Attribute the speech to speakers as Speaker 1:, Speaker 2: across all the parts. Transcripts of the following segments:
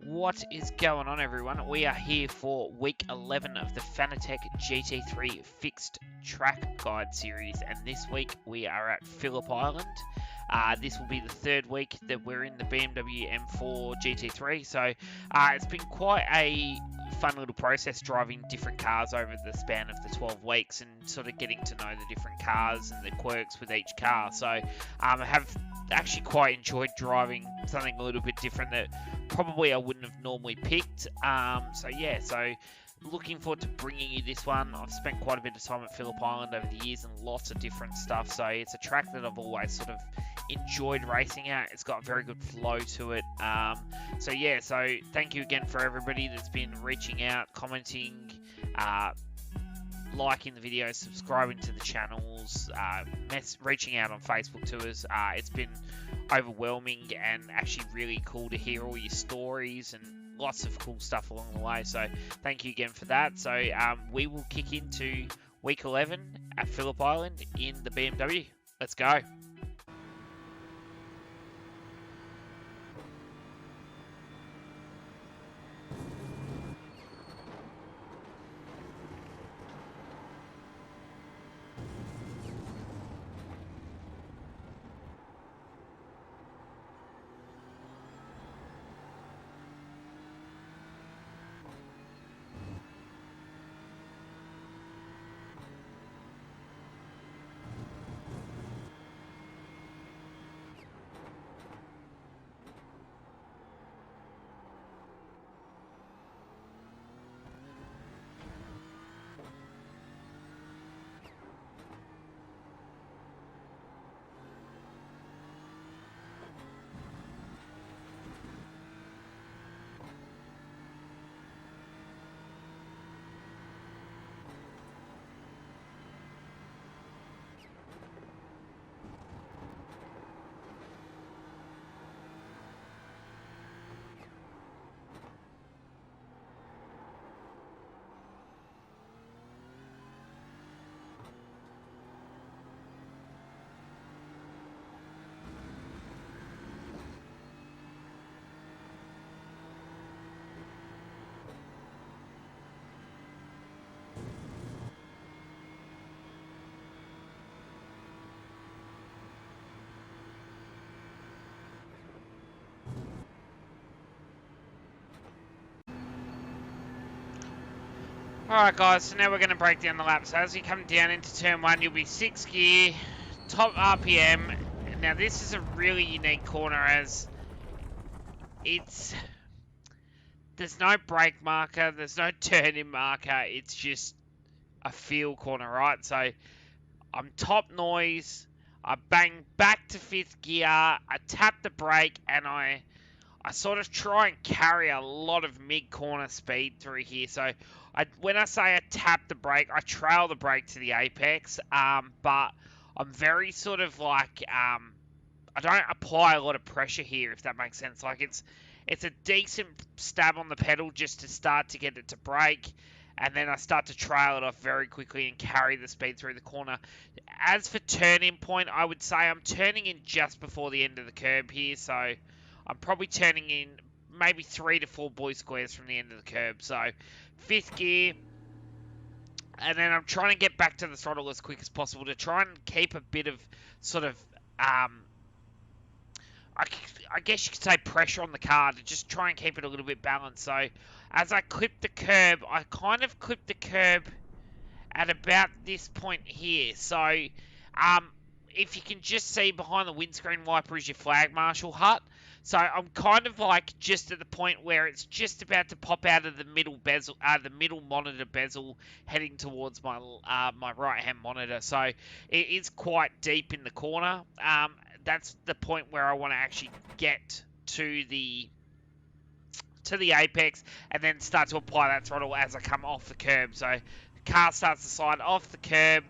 Speaker 1: What is going on, everyone? We are here for week 11 of the Fanatec GT3 Fixed Track Guide series, and this week we are at Phillip Island. This will be the third week that we're in the BMW M4 GT3, so it's been quite a fun little process driving different cars over the span of the 12 weeks and sort of getting to know the different cars and the quirks with each car. So I have actually quite enjoyed driving something a little bit different that probably I wouldn't have normally picked. So looking forward to bringing you this one. I've spent quite a bit of time at Phillip Island over the years and lots of different stuff, so it's a track that I've always sort of enjoyed racing at. It's got a very good flow to it. So thank you again for everybody that's been reaching out, commenting, liking the videos, subscribing to the channels, reaching out on Facebook to us. It's been overwhelming and actually really cool to hear all your stories and lots of cool stuff along the way. So thank you again for that. So we will kick into week 11 at Phillip Island in the BMW. Let's go. Alright guys, so now we're going to break down the lap. So as you come down into turn 1, you'll be 6th gear, top RPM. Now this is a really unique corner as there's no brake marker, there's no turn-in marker, it's just a feel corner, right? So I'm top noise, I bang back to 5th gear, I tap the brake, and I sort of try and carry a lot of mid-corner speed through here. So when I say I tap the brake, I trail the brake to the apex, but I'm very sort of like, I don't apply a lot of pressure here, if that makes sense. Like it's a decent stab on the pedal just to start to get it to brake, and then I start to trail it off very quickly and carry the speed through the corner. As for turn-in point, I would say I'm turning in just before the end of the curb here, so I'm probably turning in maybe 3 to 4 boy squares from the end of the curb. So 5th gear, and then I'm trying to get back to the throttle as quick as possible to try and keep a bit of sort of, I guess you could say pressure on the car to just try and keep it a little bit balanced. So as I clip the curb, I kind of clip the curb at about this point here. So if you can just see behind the windscreen wiper is your flag marshal hut. So I'm kind of like just at the point where it's just about to pop out of the middle bezel, the middle monitor bezel, heading towards my my right hand monitor. So it is quite deep in the corner. That's the point where I want to actually get to the apex and then start to apply that throttle as I come off the curb. So the car starts to slide off the curb,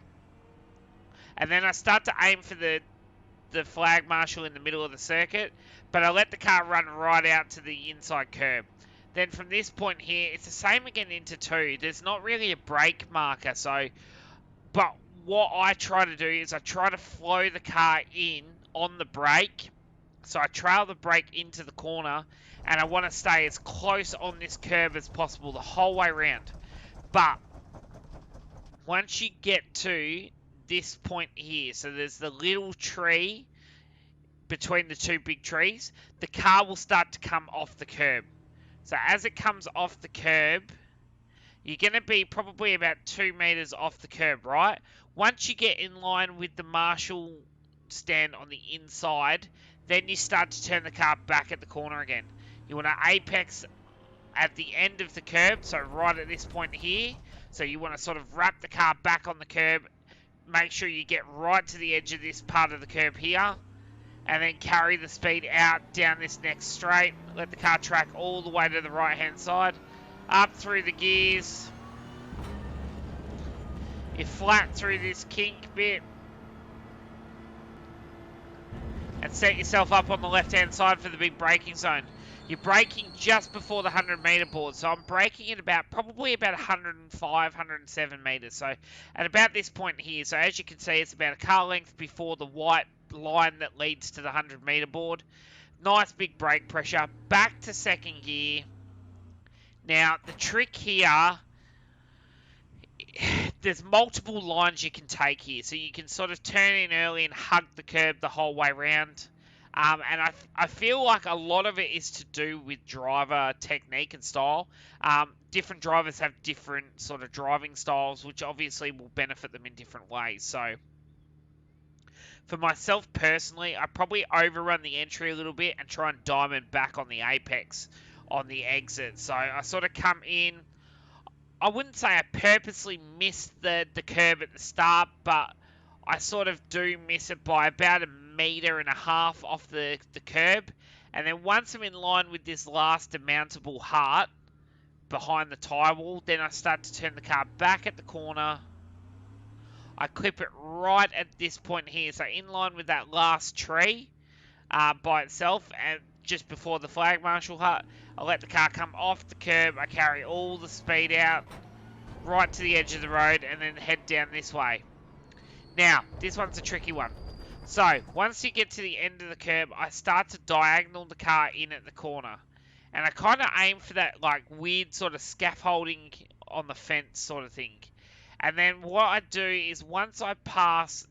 Speaker 1: and then I start to aim for the flag marshal in the middle of the circuit, but I let the car run right out to the inside curb. Then from this point here, it's the same again into 2. There's not really a brake marker, but what I try to do is I try to flow the car in on the brake So I trail the brake into the corner, and I want to stay as close on this curb as possible the whole way around. But once you get to this point here, so there's the little tree between the two big trees, the car will start to come off the curb. So as it comes off the curb, you're going to be probably about 2 meters off the curb, right? Once you get in line with the marshal stand on the inside, then you start to turn the car back at the corner again. You want to apex at the end of the curb, so right at this point here. So you want to sort of wrap the car back on the curb, make sure you get right to the edge of this part of the curb here, and then carry the speed out down this next straight. Let the car track all the way to the right hand side, up through the gears. You're flat through this kink bit, and set yourself up on the left hand side for the big braking zone. You're braking just before the 100 meter board, so I'm braking at probably about 105, 107 meters. So at about this point here, so as you can see, it's about a car length before the white line that leads to the 100 meter board. Nice big brake pressure, back to second gear. Now the trick here, there's multiple lines you can take here, so you can sort of turn in early and hug the curb the whole way around. And I feel like a lot of it is to do with driver technique and style. Different drivers have different sort of driving styles, which obviously will benefit them in different ways. So for myself personally, I probably overrun the entry a little bit and try and diamond back on the apex on the exit. So I sort of come in. I wouldn't say I purposely missed the curb at the start, but I sort of do miss it by about 1.5 meters off the curb. And then once I'm in line with this last demountable heart behind the tyre wall, then I start to turn the car back at the corner. I clip it right at this point here, so in line with that last tree by itself, and just before the flag marshal hut. I let the car come off the curb, I carry all the speed out right to the edge of the road, and then head down this way. Now, this one's a tricky one. So, once you get to the end of the curb, I start to diagonal the car in at the corner. And I kind of aim for that like weird sort of scaffolding on the fence sort of thing. And then what I do is once I pass,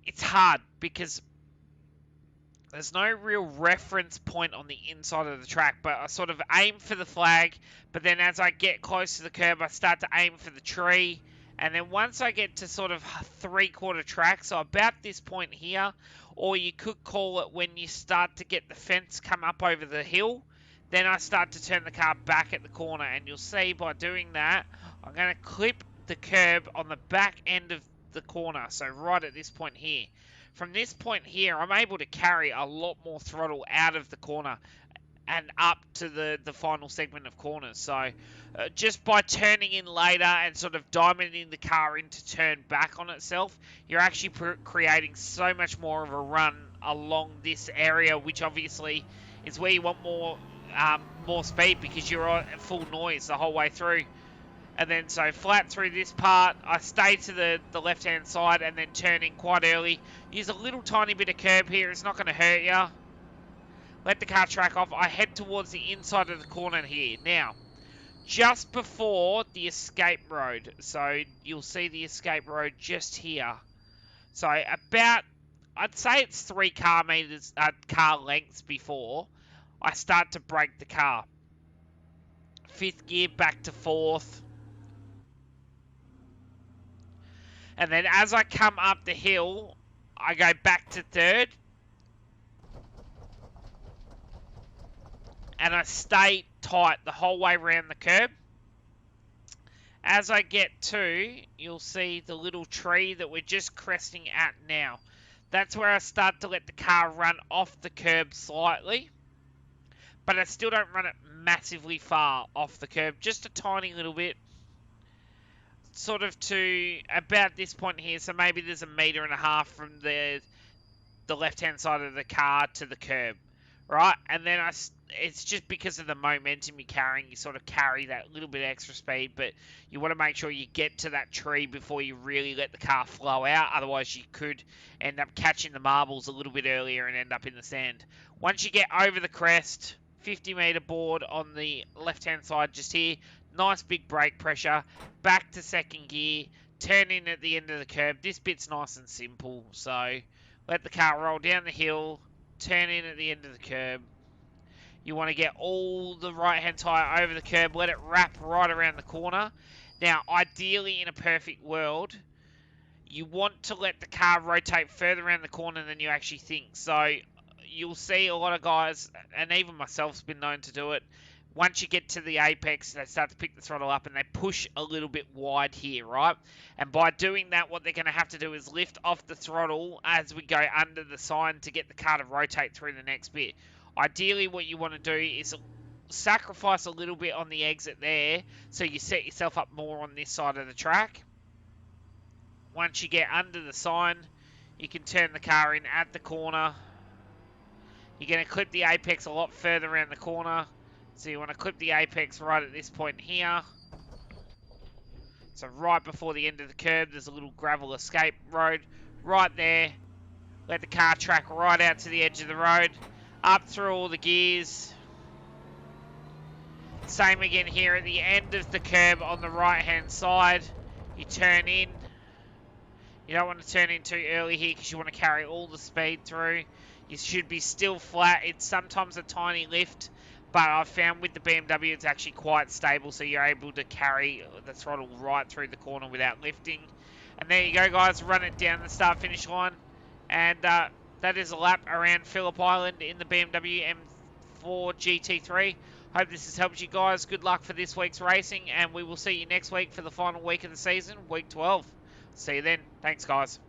Speaker 1: it's hard because there's no real reference point on the inside of the track, but I sort of aim for the flag, but then as I get close to the curb, I start to aim for the tree. And then once I get to sort of 3/4 track, so about this point here, or you could call it when you start to get the fence come up over the hill, then I start to turn the car back at the corner. And you'll see by doing that, I'm going to clip the curb on the back end of the corner, so right at this point here. From this point here, I'm able to carry a lot more throttle out of the corner and up to the final segment of corners. So just by turning in later and sort of diamonding the car in to turn back on itself, you're actually creating so much more of a run along this area, which obviously is where you want more speed because you're at full noise the whole way through. And then so flat through this part, I stay to the left-hand side and then turn in quite early. Use a little tiny bit of curb here, it's not going to hurt you. Let the car track off. I head towards the inside of the corner here. Now, just before the escape road, so you'll see the escape road just here. So about, I'd say it's 3 car lengths before I start to brake the car. 5th gear back to 4th. And then as I come up the hill, I go back to 3rd. And I stay tight the whole way around the curb. As I get to, you'll see the little tree that we're just cresting at now. That's where I start to let the car run off the curb slightly. But I still don't run it massively far off the curb, just a tiny little bit. Sort of to about this point here, so maybe there's 1.5 meters from the left-hand side of the car to the curb. right? And then it's just because of the momentum you're carrying, you sort of carry that little bit extra speed, but you want to make sure you get to that tree before you really let the car flow out. Otherwise, you could end up catching the marbles a little bit earlier and end up in the sand. Once you get over the crest, 50-meter board on the left-hand side just here, nice big brake pressure, back to second gear, turn in at the end of the curb. This bit's nice and simple, so let the car roll down the hill, turn in at the end of the curb. You want to get all the right-hand tyre over the curb, let it wrap right around the corner. Now, ideally, in a perfect world, you want to let the car rotate further around the corner than you actually think. So you'll see a lot of guys, and even myself's been known to do it, once you get to the apex, they start to pick the throttle up and they push a little bit wide here, right? And by doing that, what they're going to have to do is lift off the throttle as we go under the sign to get the car to rotate through the next bit. Ideally, what you want to do is sacrifice a little bit on the exit there so you set yourself up more on this side of the track. Once you get under the sign, you can turn the car in at the corner. You're going to clip the apex a lot further around the corner. So you want to clip the apex right at this point here. So right before the end of the curb, there's a little gravel escape road right there. Let the car track right out to the edge of the road. Up through all the gears. Same again here at the end of the curb on the right hand side. You turn in. You don't want to turn in too early here because you want to carry all the speed through. You should be still flat. It's sometimes a tiny lift, but I've found with the BMW it's actually quite stable, so you're able to carry the throttle right through the corner without lifting. And there you go, guys. Run it down the start-finish line. And that is a lap around Phillip Island in the BMW M4 GT3. Hope this has helped you guys. Good luck for this week's racing, and we will see you next week for the final week of the season, week 12. See you then. Thanks, guys.